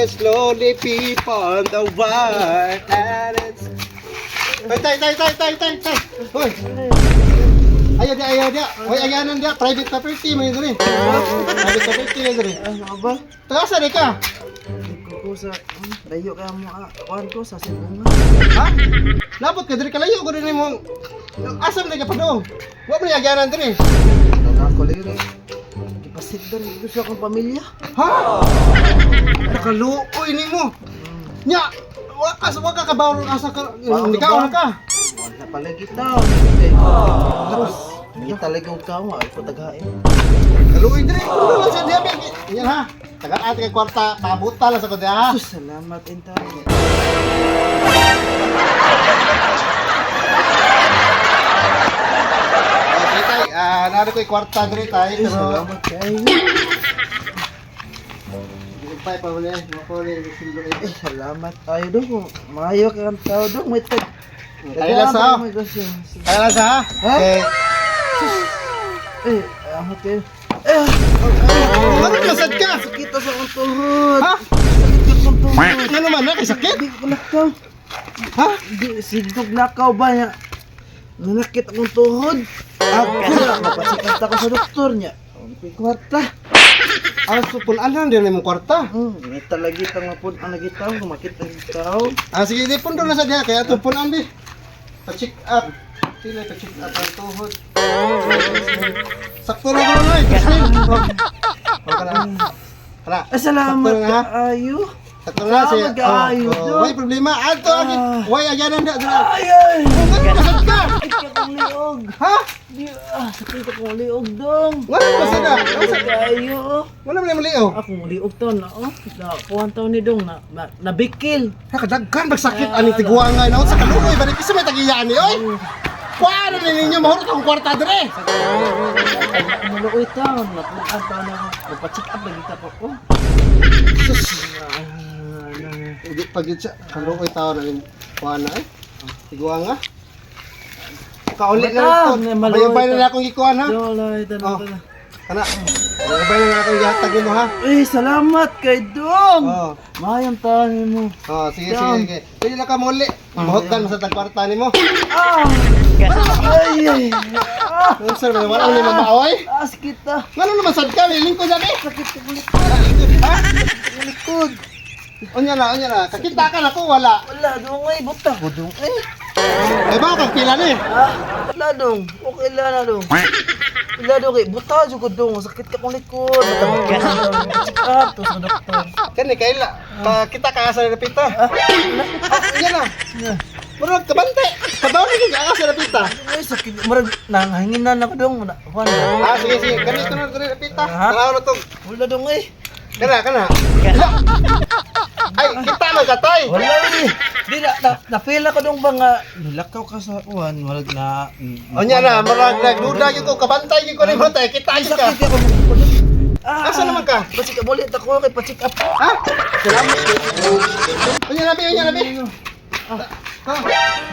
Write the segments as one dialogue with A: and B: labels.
A: slowly peep on the white and it's... Tay! Hoy! Ayaw dia. Hoy, ayanan dia. Private property mo yun rin. Private property mo yun rin.
B: Ano ba?
A: Tagasa rin ka.
B: Ko sa layo ka mo kuan ko sa Sibunga.
A: Ha? Labot ka diri kalayo ko rin mo. Asam na ka pa doon. Wa mo ayanan rin.
B: Ako liri. Ipasit dan gusto akong pamilya.
A: Ha? Nakaluoy ni mo. Nya, wa ka kabaw asa ka. Hindi ka ona ka.
B: Wala pala kita. Tapos hindi talaga ka mo ay ko tagain.
A: Kaluoy diri. Ano lang sa diabe. Yan ha. Tagaan kay kwarta, pabuta lang sa ko ha.
B: Salamat intay.
A: Okay tay, naro ko'y kwarta diri tay. Pero
B: Salamat kay.
A: Pay pa wala, mapuli sildo
B: Eh, salamat tayo dong. Maayo ka ang tao dong. May tag.
A: Kaya lang sa. Kaya lang sa ha.
B: Ha?
A: Okay.
B: Ako kayo.
A: Ano ka sad ka?
B: Sakit sa akong tuhod.
A: Ha?
B: Sakit sa akong tuhod.
A: Ano naman na kay sakit?
B: Di ko lakaw.
A: Ha?
B: Di, sigog lakaw ba niya? Nanakit akong tuhod. Ako na, mapasikat ako sa doktor niya. Ang kwarta.
A: Ang supulan lang din mo kwarta.
B: May talagi tang mapun ang nagitaw, kumakit ang tao.
A: Sige, di pundo na sa diha kaya to punan di. Pa-check up. Sila pa-check up ang tuhod. Sakto na ko na ay. Hala.
B: Salamat
A: Sakto na, ha?
B: kaayo.
A: Sakto na siya.
B: Salamat kaayo.
A: Why problema? Adto agit. Why ayanan da dira.
B: Ay, ay!
A: Kasad ka.
B: Sakit akong liog.
A: Ha?
B: Di, sakit akong liog dong.
A: Wala ba sada?
B: Salamat kaayo.
A: Wala man mo liyo.
B: Akong liog to na, kuhan taon ni dong, nabikil.
A: Nakadagkan magsakit ani tiguangay na sa kaluoy balik isa may tagiyaan ni oy. Kuara na ninyo mahurot ang kwarta dire.
B: Maluoy taon, napunan taon na, magpa-check up lagi ka po ko.
A: Hindi pag siya kaluoy tao na rin kuana eh. Tiguanga. Kauli na ito. Bayabay na akong ikuan ha.
B: Yolay, tanong ka na.
A: Kana. Bayabay na akong ihatag mo ha.
B: Eh, salamat kay Dong!
A: Oh.
B: Mayang taon mo.
A: Sige. Pwede na ka muli. Mahutdan mo sa tagkwarta ni mo.
B: Ay, ay.
A: Ano sir, wala ni mamaoy?
B: Sakit ah.
A: Ngano naman sad ka, lingkod dami.
B: Sakit ko ulit.
A: Ha?
B: Likod.
A: Onya na. Kakita ka na ko wala.
B: Wala, Dong ay. Buta ko, Dong ay.
A: Ay ba kang pila ni?
B: Wala, Dong. Okay lang na, Dong. Wala, Dong eh. Buta dyan ko, Dong. Sakit ka kong likod. Matamag ka na, Dong. Check up to sa doktor.
A: Kani kaila. Kita ka sa repita. Yan na. Murag kabante. Kabaw ni ka sa repita.
B: Ay, sakit. Marag, nangahingin na ako, Dong. Wala.
A: Sige. Ganito na repita.
B: Ha?
A: Tanaw na to.
B: Wala, Dong eh.
A: Kana. Ay, kita man ka tay.
B: Wala eh. Di na-feel ako dong ba nga nilakaw ka sa uwan, walag na.
A: Onya na, marag nagduda gyud ko kabantay gyud ko ni mo tay. Kita gyud ka.
B: Sakit ako.
A: Asa naman ka?
B: Basi ka bulit ako kay pa-check up.
A: Ha? Salamat. Onya na bi. Ha?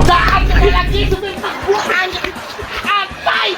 C: Daan ka na lagi! Sumipag bukan! Atay!